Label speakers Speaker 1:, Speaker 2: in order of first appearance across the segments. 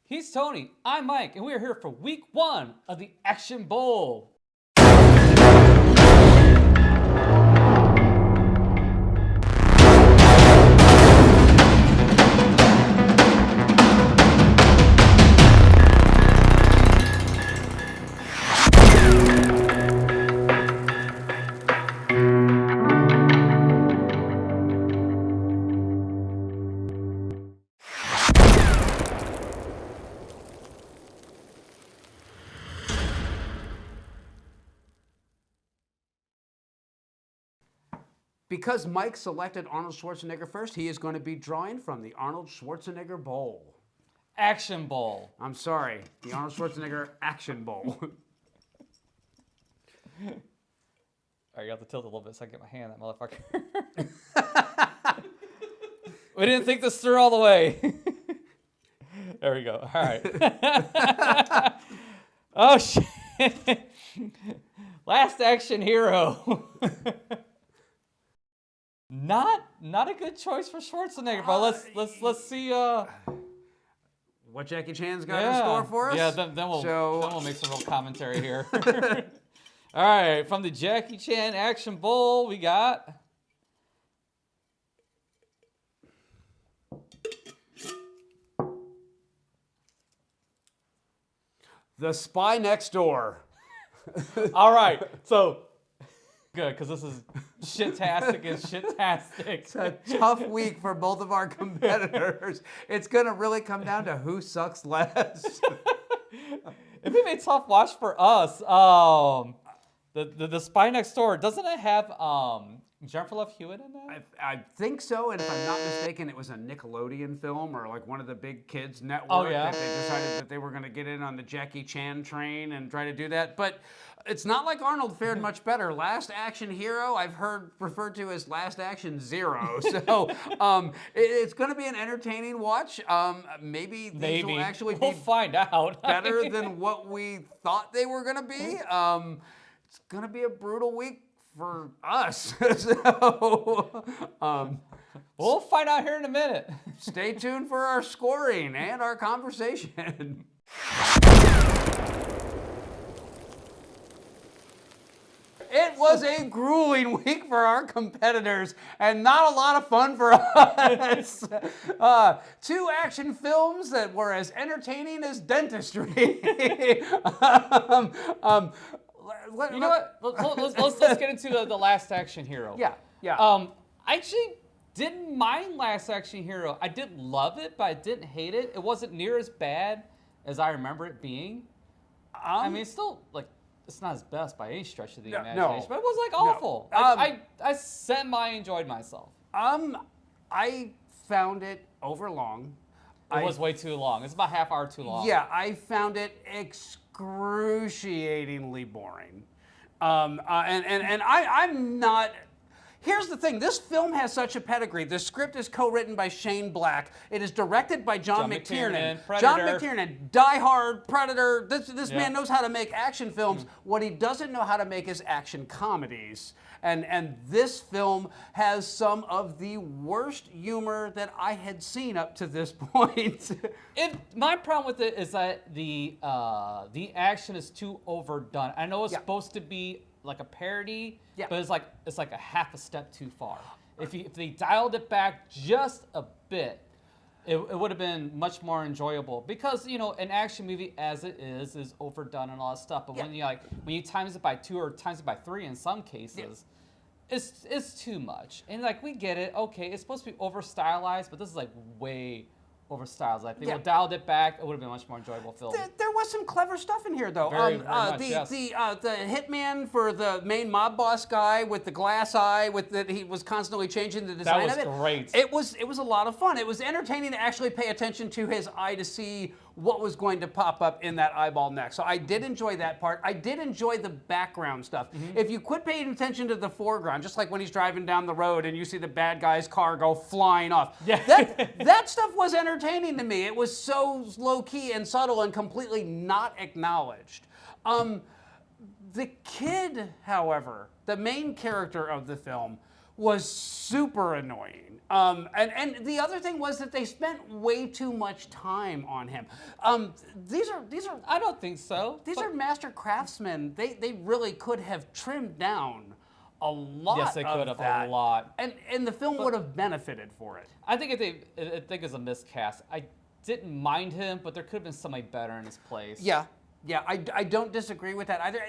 Speaker 1: He's Tony, I'm Mike, and we are here for week 1 of the Action Bowl.
Speaker 2: Because Mike selected Arnold Schwarzenegger first, he is going to be drawing from the Arnold Schwarzenegger Bowl.
Speaker 1: Action Bowl.
Speaker 2: I'm sorry, the Arnold Schwarzenegger Action Bowl.
Speaker 1: All right, you have to tilt a little bit so I can get my hand on that motherfucker. We didn't think this through all the way. There we go. All right. Oh, shit. Last Action Hero. Not a good choice for Schwarzenegger, but let's see.
Speaker 2: What Jackie Chan's got in store for us?
Speaker 1: Yeah, then we'll make some real commentary here. All right, from the Jackie Chan Action Bowl, we got
Speaker 2: The Spy Next Door.
Speaker 1: All right, so good, because this is shit-tastic and shit-tastic.
Speaker 2: It's a tough week for both of our competitors. It's going to really come down to who sucks less.
Speaker 1: It'd be a tough watch for us. The Spy Next Door, doesn't it have Jennifer Love Hewitt in that?
Speaker 2: I think so, and if I'm not mistaken, it was a Nickelodeon film or like one of the big kids network that they decided that they were going to get in on the Jackie Chan train and try to do that. But it's not like Arnold fared much better. Last Action Hero, I've heard referred to as Last Action Zero. So it's going to be an entertaining watch. Maybe these will actually
Speaker 1: we'll
Speaker 2: be
Speaker 1: find out.
Speaker 2: better than what we thought they were going to be. It's going to be a brutal week for us. So,
Speaker 1: we'll find out here in a minute.
Speaker 2: Stay tuned for our scoring and our conversation. It was a grueling week for our competitors and not a lot of fun for us. 2 action films that were as entertaining as dentistry.
Speaker 1: You know what? Let's get into the Last Action Hero.
Speaker 2: Yeah.
Speaker 1: I actually didn't mind Last Action Hero. I didn't love it, but I didn't hate it. It wasn't near as bad as I remember it being. I mean, it's still like it's not as best by any stretch of the imagination, but it was like awful. I semi-enjoyed myself.
Speaker 2: I found it overlong.
Speaker 1: It was way too long. It's about half hour too long.
Speaker 2: Yeah, I found it excruciatingly boring. And I'm not. Here's the thing. This film has such a pedigree. The script is co-written by Shane Black. It is directed by John McTiernan. John McTiernan, Die Hard, Predator. This man knows how to make action films. What he doesn't know how to make is action comedies. And this film has some of the worst humor that I had seen up to this point.
Speaker 1: My problem with it is that the action is too overdone. I know it's supposed to be like a parody, but it's like a half a step too far. If they dialed it back just a bit, it would have been much more enjoyable. Because an action movie as it is overdone and all that stuff. But when you times it by 2 or times it by 3 in some cases, it's too much. And we get it. Okay, it's supposed to be over stylized, but this is way over stylized. Like they dialed it back, it would have been a much more enjoyable film.
Speaker 2: There was some clever stuff in here, though.
Speaker 1: Very much,
Speaker 2: the hitman for the main mob boss guy with the glass eye, he was constantly changing the design of it.
Speaker 1: That was great.
Speaker 2: It was a lot of fun. It was entertaining to actually pay attention to his eye to see what was going to pop up in that eyeball next. So I did enjoy that part. I did enjoy the background stuff. If you quit paying attention to the foreground, just like when he's driving down the road and you see the bad guy's car go flying off, that stuff was entertaining to me. It was so low-key and subtle and completely not acknowledged. The kid, however, the main character of the film, was super annoying. And the other thing was that they spent way too much time on him. These are
Speaker 1: I don't think so.
Speaker 2: These are master craftsmen. They really could have trimmed down a lot.
Speaker 1: Yes, they could have a lot.
Speaker 2: And the film would have benefited for it.
Speaker 1: I think it's a miscast. I didn't mind him, but there could have been somebody better in his place.
Speaker 2: Yeah. I don't disagree with that either.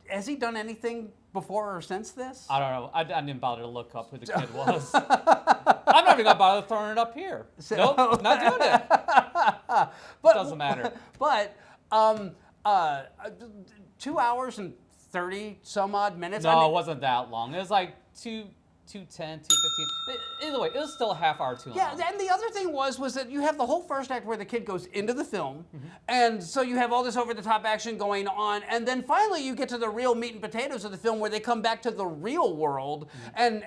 Speaker 2: Has he done anything before or since this?
Speaker 1: I don't know. I didn't bother to look up who the kid was. I'm not even gonna bother throwing it up here. Nope, not doing it. But, doesn't matter.
Speaker 2: But 2 hours and 30 some odd minutes.
Speaker 1: No, it wasn't that long. It was like 2:10, 2:15. Either way, it was still a half hour too long.
Speaker 2: Yeah, and the other thing was that you have the whole first act where the kid goes into the film, and so you have all this over-the-top action going on, and then finally you get to the real meat and potatoes of the film where they come back to the real world, and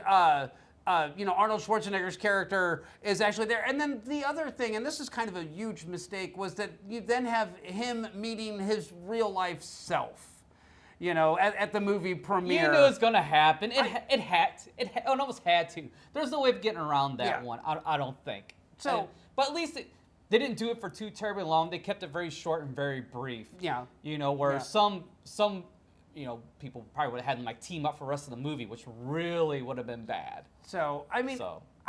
Speaker 2: Arnold Schwarzenegger's character is actually there. And then the other thing, and this is kind of a huge mistake, was that you then have him meeting his real-life self. At the movie premiere.
Speaker 1: You knew it was going to happen. It almost had to. There's no way of getting around that one, I don't think. But at least they didn't do it for too terribly long. They kept it very short and very brief.
Speaker 2: Yeah.
Speaker 1: Where some people probably would have had them like team up for the rest of the movie, which really would have been bad.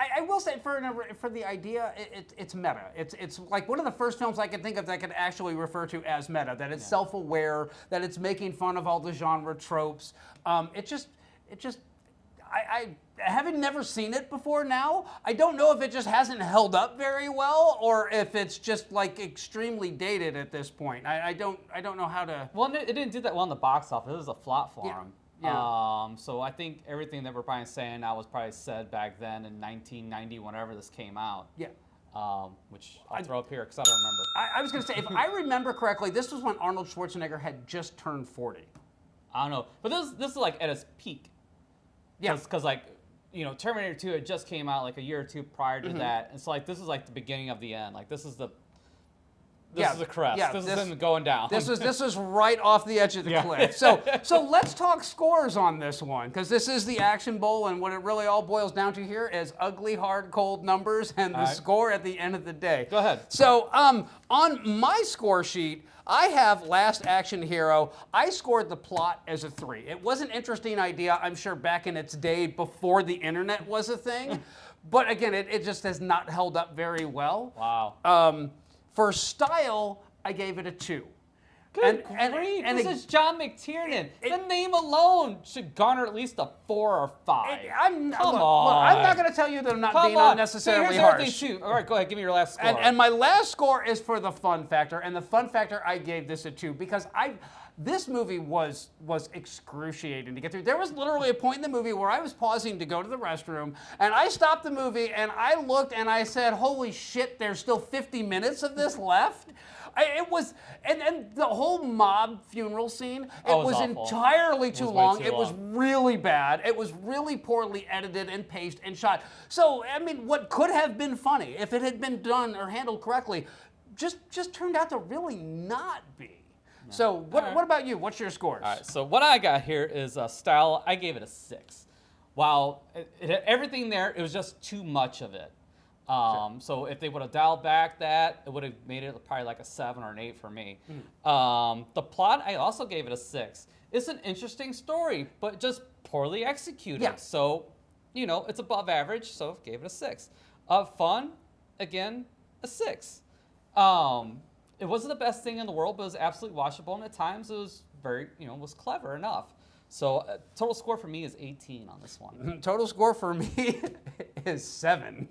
Speaker 2: I will say for the idea, it's meta. It's like one of the first films I could think of that I could actually refer to as meta. That it's self-aware. That it's making fun of all the genre tropes. I having never seen it before now, I don't know if it just hasn't held up very well or if it's just like extremely dated at this point. I don't know how to.
Speaker 1: Well, it didn't do that well in the box office. It was a flop for them.
Speaker 2: Yeah.
Speaker 1: So I think everything that we're probably saying now was probably said back then in 1990, whenever this came out.
Speaker 2: Yeah.
Speaker 1: Which I'll throw up here because I don't remember.
Speaker 2: I was going to say, if I remember correctly, this was when Arnold Schwarzenegger had just turned 40.
Speaker 1: I don't know, but this is like at its peak.
Speaker 2: Yeah.
Speaker 1: Because Terminator 2 had just came out like a year or two prior to that, and so like this is like the beginning of the end. Like this is the crest.
Speaker 2: Yeah,
Speaker 1: this is him going down.
Speaker 2: This is right off the edge of the cliff. So let's talk scores on this one, because this is the Action Bowl, and what it really all boils down to here is ugly, hard, cold numbers and the score at the end of the day.
Speaker 1: Go ahead.
Speaker 2: So on my score sheet, I have Last Action Hero. I scored the plot as a 3. It was an interesting idea, I'm sure, back in its day before the internet was a thing. But again, it just has not held up very well.
Speaker 1: Wow.
Speaker 2: For style, I gave it a 2.
Speaker 1: Good grief, this is John McTiernan. The name alone should garner at least a 4 or 5.
Speaker 2: I'm not going to tell you that I'm not being unnecessarily harsh.
Speaker 1: Too. All right, go ahead. Give me your last score.
Speaker 2: And my last score is for the fun factor. And the fun factor, I gave this a 2 because this movie was excruciating to get through. There was literally a point in the movie where I was pausing to go to the restroom, and I stopped the movie, and I looked, and I said, holy shit, there's still 50 minutes of this left? And the whole mob funeral scene, it was entirely too long. It was really bad. It was really poorly edited and paced and shot. So, I mean, what could have been funny, if it had been done or handled correctly, just turned out to really not be. So what about you? What's your scores?
Speaker 1: All right, so what I got here is style. I gave it a 6. While it had everything there, it was just too much of it. So if they would have dialed back that, it would have made it probably like a 7 or an 8 for me. The plot, I also gave it a 6. It's an interesting story, but just poorly executed.
Speaker 2: Yeah.
Speaker 1: So, it's above average, so gave it a 6. Fun, again, a 6. It wasn't the best thing in the world, but it was absolutely watchable, and at times it was very, was clever enough. So total score for me is 18 on this one.
Speaker 2: Total score for me is 7.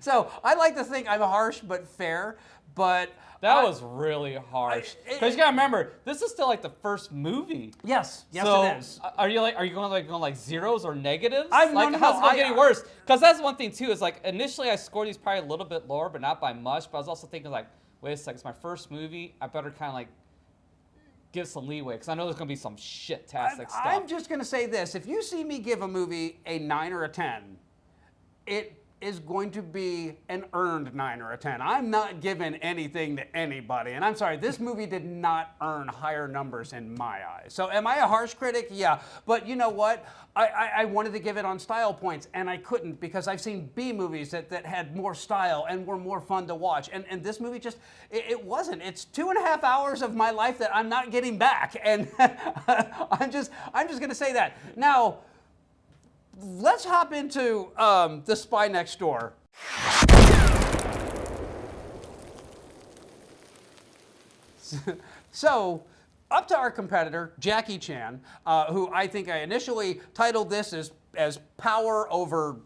Speaker 2: So I like to think I'm harsh but fair, but
Speaker 1: that was really harsh. Because you gotta remember, this is still like the first movie.
Speaker 2: Yes,
Speaker 1: so
Speaker 2: it is.
Speaker 1: Are you going zeros or negatives?
Speaker 2: How's
Speaker 1: it getting worse? Because that's one thing too. Is like initially I scored these probably a little bit lower, but not by much. But I was also thinking like, wait a second, it's my first movie. I better kind of like give some leeway because I know there's going to be some shit-tastic stuff.
Speaker 2: I'm just going to say this. If you see me give a movie a 9 or a 10, it is going to be an earned 9 or a 10. I'm not giving anything to anybody. And I'm sorry, this movie did not earn higher numbers in my eyes. So am I a harsh critic? Yeah. But you know what? I wanted to give it on style points, and I couldn't because I've seen B movies that had more style and were more fun to watch. And this movie just, it wasn't. It's 2.5 hours of my life that I'm not getting back. And I'm just going to say that. Now, let's hop into The Spy Next Door. So, up to our competitor, Jackie Chan, who I think I initially titled this as Power Over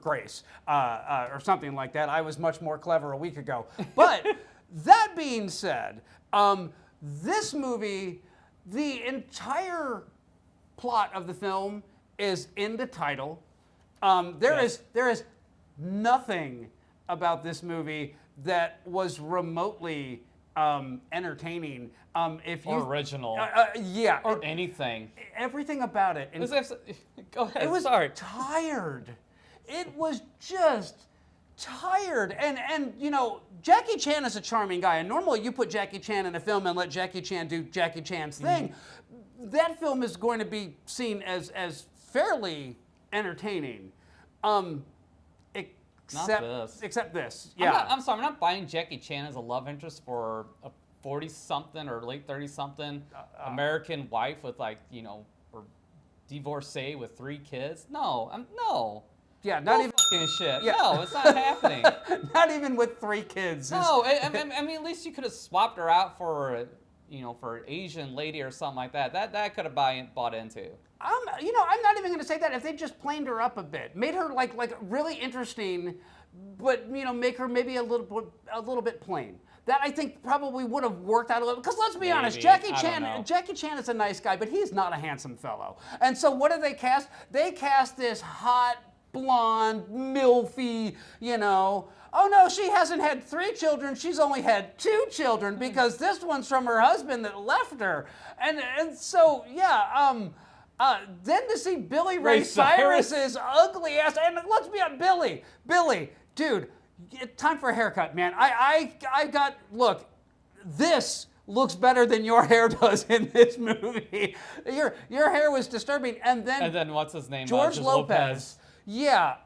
Speaker 2: Grace, or something like that. I was much more clever a week ago. But that being said, this movie, the entire plot of the film is in the title. There is nothing about this movie that was remotely entertaining.
Speaker 1: Or original.
Speaker 2: Yeah.
Speaker 1: Or anything.
Speaker 2: Everything about it.
Speaker 1: Go ahead.
Speaker 2: It was
Speaker 1: Sorry.
Speaker 2: tired. It was just tired. And you know, Jackie Chan is a charming guy. And normally you put Jackie Chan in a film and let Jackie Chan do Jackie Chan's thing. That film is going to be seen as fairly entertaining. Except this. Yeah.
Speaker 1: I'm sorry, I'm not buying Jackie Chan as a love interest for a 40-something or late 30-something American wife with or divorcee with 3 kids. No.
Speaker 2: Yeah, not even
Speaker 1: fucking shit.
Speaker 2: Yeah.
Speaker 1: No, it's not happening.
Speaker 2: Not even with 3 kids.
Speaker 1: No, I mean, at least you could have swapped her out for for an Asian lady or something like that. That could have bought into.
Speaker 2: I'm not even going to say that. If they just planed her up a bit, made her like really interesting, but make her maybe a little bit plain. That I think probably would have worked out a little. Because let's be honest, Jackie Chan is a nice guy, but he's not a handsome fellow. And so what do they cast? They cast this hot, blonde, milfy, oh no, she hasn't had 3 children, she's only had 2 children because this one's from her husband that left her. And so, yeah, then to see Billy Ray Cyrus's ugly ass, and let's be honest, Billy, dude, time for a haircut, man. I got, look, this looks better than your hair does in this movie. Your hair was disturbing, and then
Speaker 1: what's his name?
Speaker 2: George Lopez. Yeah.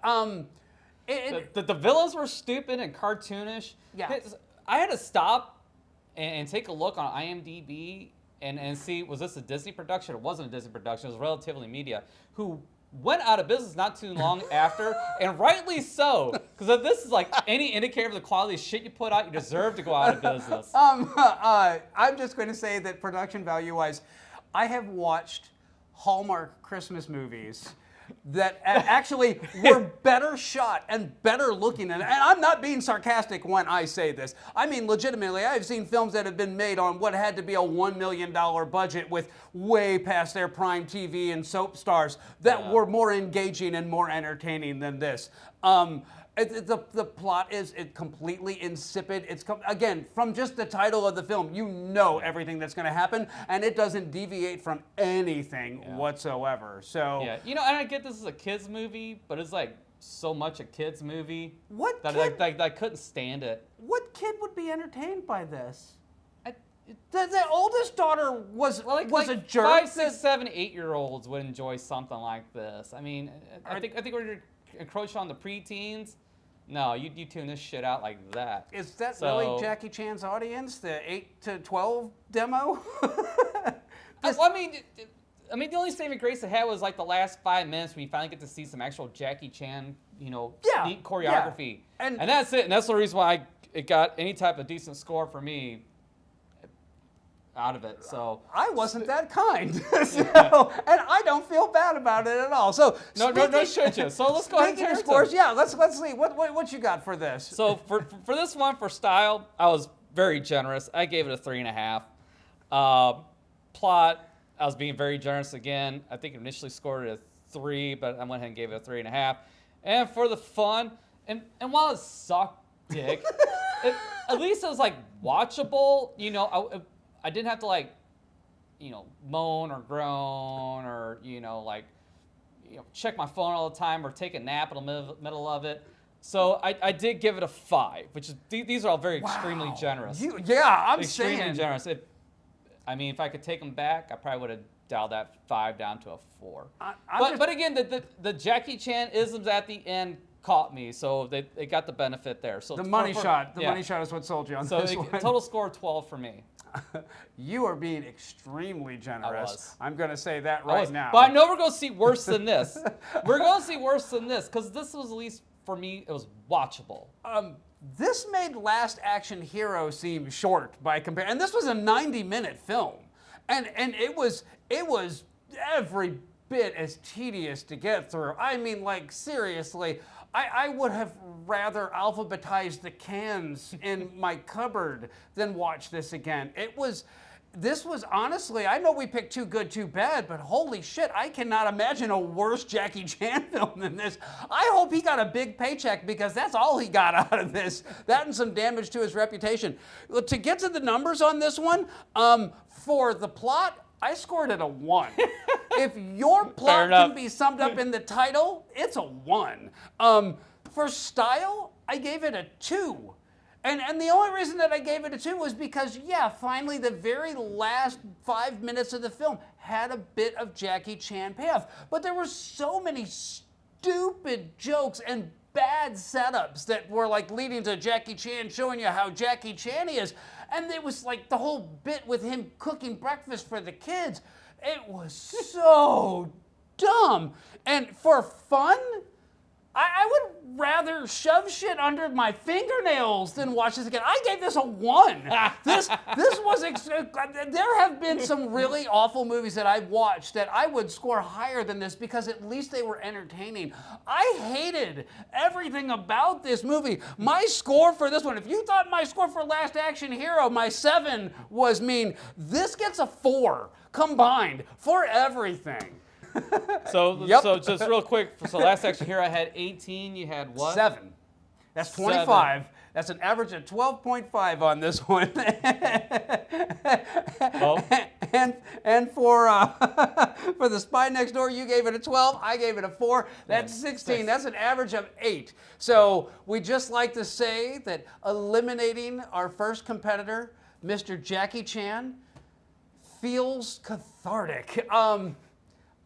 Speaker 1: The villains were stupid and cartoonish.
Speaker 2: Yeah.
Speaker 1: I had to stop and take a look on IMDb and see, was this a Disney production? It wasn't a Disney production. It was Relatively Media, who went out of business not too long after, and rightly so. Because if this is like any indicator of the quality of shit you put out, you deserve to go out of business.
Speaker 2: I'm just going to say that production value-wise, I have watched Hallmark Christmas movies that actually were better shot and better looking. And I'm not being sarcastic when I say this. I mean, legitimately, I've seen films that have been made on what had to be a $1 million budget with way past their prime TV and soap stars that were more engaging and more entertaining than this. The plot is completely insipid. It's again, from just the title of the film, you know everything that's going to happen, and it doesn't deviate from anything whatsoever. So
Speaker 1: yeah, and I get this is a kids movie, but it's like so much a kids movie that I couldn't stand it.
Speaker 2: What kid would be entertained by this? The oldest daughter was a jerk.
Speaker 1: 5, 6, 7, 8-year-olds would enjoy something like this. I mean, I think we're encroaching on the preteens. No, you tune this shit out like that.
Speaker 2: Is that really Jackie Chan's audience? The 8 to 12 demo?
Speaker 1: I mean, the only saving grace it had was like the last 5 minutes when you finally get to see some actual Jackie Chan, neat choreography.
Speaker 2: Yeah.
Speaker 1: And that's it. And that's the reason why it got any type of decent score for me out of it. So
Speaker 2: I wasn't that kind. And I don't feel bad about it at all. So
Speaker 1: no, should you? So let's go ahead and turn
Speaker 2: scores. Yeah, let's see what you got for this.
Speaker 1: So for this one, for style, I was very generous. I gave it a 3.5. Plot, I was being very generous again. I think it initially scored it a 3, but I went ahead and gave it a 3.5. And for the fun, and while it sucked dick, at least it was like watchable. I didn't have to moan or groan or check my phone all the time or take a nap in the middle of it. So I did give it a 5, which is these are all very extremely generous.
Speaker 2: I'm
Speaker 1: extremely
Speaker 2: saying
Speaker 1: generous. I mean, if I could take them back, I probably would have dialed that 5 down to a 4. But again, the Jackie Chan isms at the end caught me, so they got the benefit there. So
Speaker 2: the money shot is what sold you on this one.
Speaker 1: Total score 12 for me.
Speaker 2: You are being extremely generous.
Speaker 1: I was.
Speaker 2: I'm going to say that right now.
Speaker 1: But I know we're going to see worse than this. We're going to see worse than this because this was, at least for me, it was watchable.
Speaker 2: This made Last Action Hero seem short by comparison. And this was a 90-minute film. And it was every bit as tedious to get through. I mean, like, seriously, I would have rather alphabetized the cans in my cupboard than watch this again. This was honestly, I know we picked Too Good, Too Bad, but holy shit, I cannot imagine a worse Jackie Chan film than this. I hope he got a big paycheck because that's all he got out of this. That and some damage to his reputation. To get to the numbers on this one, for the plot, I scored it a 1. If your plot can be summed up in the title, it's a 1. For style, I gave it a 2. And the only reason that I gave it a 2 was because, finally the very last 5 minutes of the film had a bit of Jackie Chan payoff. But there were so many stupid jokes and bad setups that were like leading to Jackie Chan showing you how Jackie Chan he is. And it was like the whole bit with him cooking breakfast for the kids. It was so dumb. And for fun, I would rather shove shit under my fingernails than watch this again. I gave this a 1. This was there have been some really awful movies that I've watched that I would score higher than this because at least they were entertaining. I hated everything about this movie. My score for this one, if you thought my score for Last Action Hero, my 7 was mean, this gets a 4 combined for everything.
Speaker 1: So just real quick, so Last Action Hero I had 18, you had what?
Speaker 2: 7. That's 25. 7. That's an average of 12.5 on this one. And for The Spy Next Door, you gave it a 12. I gave it a 4. That's 16. That's an average of 8. So we just like to say that eliminating our first competitor, Mr. Jackie Chan, feels cathartic.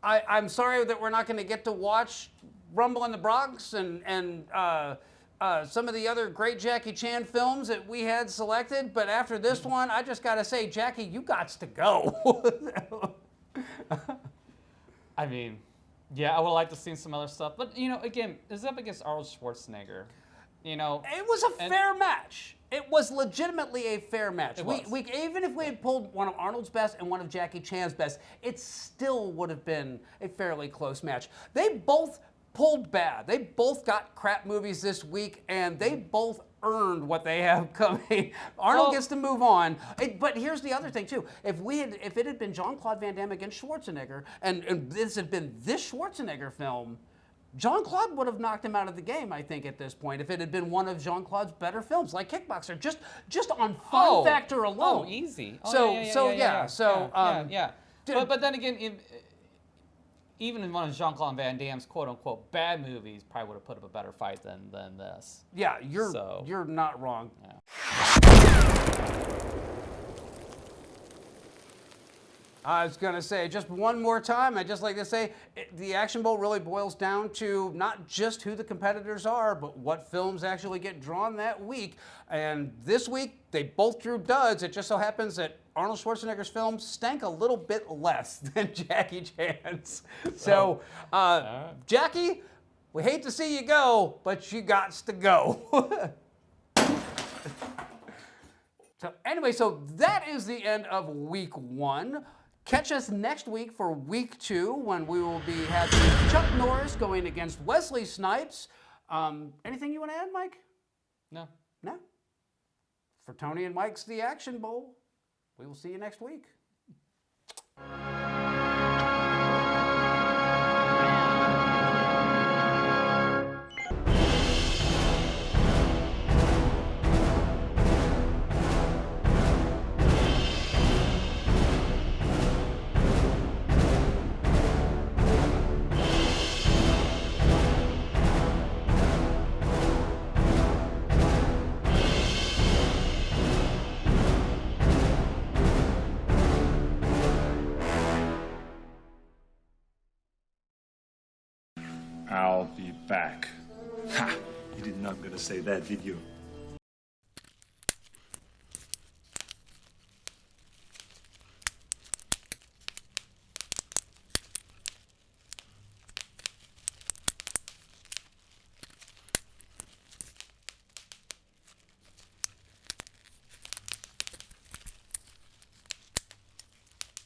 Speaker 2: I'm sorry that we're not going to get to watch Rumble in the Bronx and some of the other great Jackie Chan films that we had selected, but after this one, I just got to say, Jackie, you gots to go.
Speaker 1: I mean, I would like to see some other stuff, but again, it's up against Arnold Schwarzenegger. It
Speaker 2: was a fair match. It was legitimately a fair match. We even if we had pulled one of Arnold's best and one of Jackie Chan's best, it still would have been a fairly close match. They both pulled bad. They both got crap movies this week, and they both earned what they have coming. Arnold gets to move on. But here's the other thing, too. If it had been Jean-Claude Van Damme against Schwarzenegger, and this had been this Schwarzenegger film, Jean-Claude would have knocked him out of the game, I think, at this point, if it had been one of Jean-Claude's better films, like Kickboxer, just on fun factor alone.
Speaker 1: Oh, easy. But then again, even in one of Jean-Claude Van Damme's quote-unquote bad movies, probably would have put up a better fight than this.
Speaker 2: Yeah, you're not wrong.
Speaker 1: Yeah.
Speaker 2: I was going to say, just one more time, I'd just like to say, the Action Bowl really boils down to not just who the competitors are, but what films actually get drawn that week. And this week, they both drew duds. It just so happens that Arnold Schwarzenegger's films stank a little bit less than Jackie Chan's. So, Jackie, we hate to see you go, but you gots to go. So anyway, that is the end of week 1. Catch us next week for week 2 when we will be having Chuck Norris going against Wesley Snipes. Anything you want to add, Mike?
Speaker 1: No.
Speaker 2: No? For Tony and Mike's The Action Bowl, we will see you next week.
Speaker 3: back. Ha! You did not gonna say that, did you?